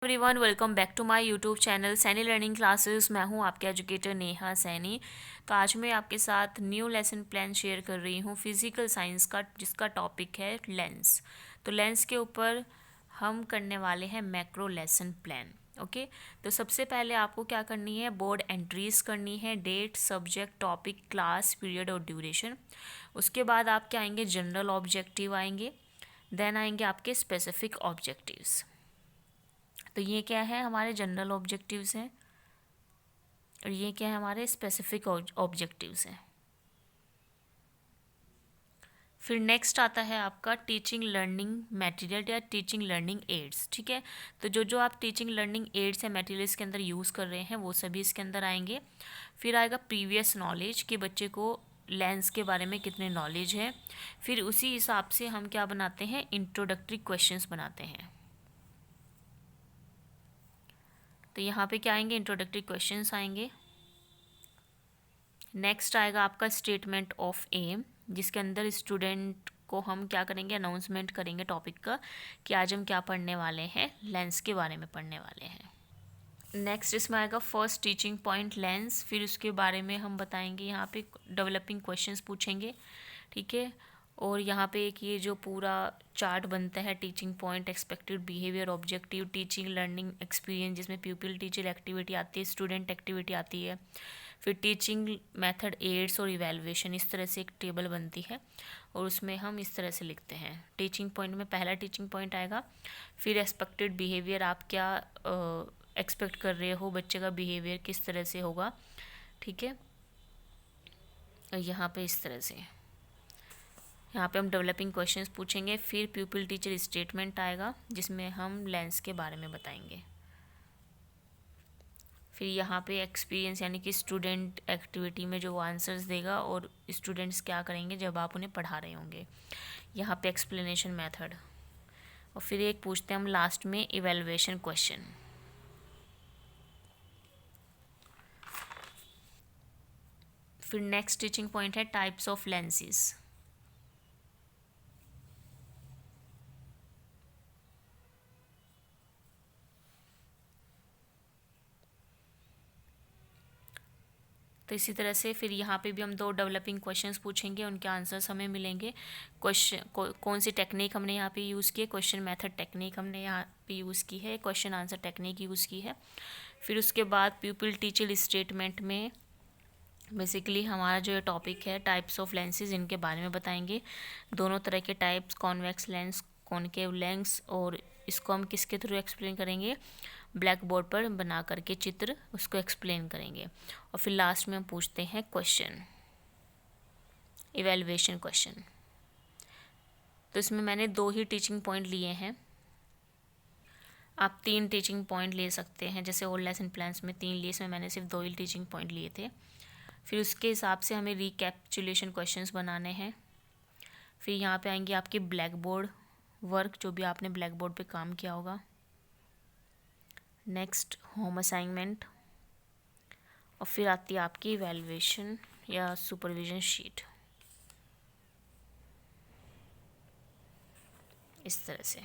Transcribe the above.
Everyone, welcome back to my YouTube channel Saini learning classes. मैं हूं आपके एजुकेटर नेहा सैनी। तो आज मैं आपके साथ न्यू लेसन प्लान शेयर कर रही हूं फिज़िकल साइंस का, जिसका टॉपिक है लेंस। तो लेंस के ऊपर हम करने वाले हैं मैक्रो लेसन प्लान। ओके, तो सबसे पहले आपको क्या करनी है, बोर्ड एंट्रीज करनी है, date, subject, topic, class, period और ड्यूरेशन। उसके बाद आपके आएंगे जनरल ऑब्जेक्टिव आएंगे, देन आएंगे आपके स्पेसिफिक ऑब्जेक्टिव्स। तो ये क्या है, हमारे जनरल ऑब्जेक्टिव्स हैं और ये क्या है, हमारे स्पेसिफिक ऑब्जेक्टिव्स हैं। फिर नेक्स्ट आता है आपका टीचिंग लर्निंग मटेरियल या टीचिंग लर्निंग एड्स। ठीक है, तो जो आप टीचिंग लर्निंग एड्स या मटेरियल्स के अंदर यूज़ कर रहे हैं वो सभी इसके अंदर आएंगे। फिर आएगा प्रीवियस नॉलेज, कि बच्चे को लेंस के बारे में कितने नॉलेज है। फिर उसी हिसाब से हम क्या बनाते हैं, इंट्रोडक्टरी क्वेश्चंस बनाते हैं। तो यहाँ पे क्या आएंगे, इंट्रोडक्टरी क्वेश्चंस आएंगे। नेक्स्ट आएगा आपका स्टेटमेंट ऑफ एम, जिसके अंदर स्टूडेंट को हम क्या करेंगे, अनाउंसमेंट करेंगे टॉपिक का, कि आज हम क्या पढ़ने वाले हैं, लेंस के बारे में पढ़ने वाले हैं। नेक्स्ट इसमें आएगा फर्स्ट टीचिंग पॉइंट लेंस। फिर उसके बारे में हम बताएंगे, यहाँ पे डेवलपिंग क्वेश्चंस पूछेंगे। ठीक है, और यहाँ पे एक ये जो पूरा चार्ट बनता है, teaching point, expected behaviour, objective, teaching learning experience, जिसमें प्यूपिल टीचर एक्टिविटी आती है, स्टूडेंट एक्टिविटी आती है, फिर टीचिंग मेथड, एड्स और इवैल्यूएशन, इस तरह से एक टेबल बनती है और उसमें हम इस तरह से लिखते हैं। टीचिंग पॉइंट में पहला टीचिंग पॉइंट आएगा, फिर एक्सपेक्टेड बिहेवियर, आप क्या एक्सपेक्ट कर रहे हो, बच्चे का बिहेवियर किस तरह से होगा। ठीक है, और यहाँ पे इस तरह से, यहाँ पे हम डेवलपिंग क्वेश्चंस पूछेंगे। फिर प्यूपिल टीचर स्टेटमेंट आएगा, जिसमें हम लेंस के बारे में बताएंगे। फिर यहाँ पे एक्सपीरियंस, यानी कि स्टूडेंट एक्टिविटी में जो वो आंसर्स देगा और स्टूडेंट्स क्या करेंगे जब आप उन्हें पढ़ा रहे होंगे। यहाँ पे एक्सप्लेनेशन मेथड, और फिर एक पूछते हैं हम लास्ट में इवैल्यूएशन क्वेश्चन। फिर नेक्स्ट टीचिंग पॉइंट है टाइप्स ऑफ लेंसेज। तो इसी तरह से फिर यहाँ पे भी हम दो डेवलपिंग क्वेश्चंस पूछेंगे, उनके आंसर्स हमें मिलेंगे। कौन सी टेक्निक हमने यहाँ पे यूज़ की है, क्वेश्चन मेथड टेक्निक हमने यहाँ पे यूज़ की है, क्वेश्चन आंसर टेक्निक यूज़ की है। फिर उसके बाद प्यूपिल टीचर स्टेटमेंट में बेसिकली हमारा जो टॉपिक है टाइप्स ऑफ लेंसेज, इनके बारे में बताएंगे। दोनों तरह के types, convex lens, concave lens, और इसको हम किसके थ्रू एक्सप्लेन करेंगे, ब्लैक बोर्ड पर बना करके चित्र उसको एक्सप्लेन करेंगे। और फिर लास्ट में हम पूछते हैं क्वेश्चन, इवैल्यूएशन क्वेश्चन। तो इसमें मैंने 2 ही टीचिंग पॉइंट लिए हैं, आप 3 टीचिंग पॉइंट ले सकते हैं। जैसे ओल्ड लेसन प्लान्स में 3 लिए, इसमें मैंने सिर्फ 2 ही टीचिंग पॉइंट लिए थे। फिर उसके हिसाब से हमें रिकैप्चुलेशन क्वेश्चंस बनाने हैं। फिर यहाँ पे आएंगे आपके ब्लैक बोर्ड वर्क, जो भी आपने ब्लैक बोर्ड पे काम किया होगा। नेक्स्ट होम असाइनमेंट, और फिर आती है आपकी इवैल्यूएशन या सुपरविजन शीट, इस तरह से।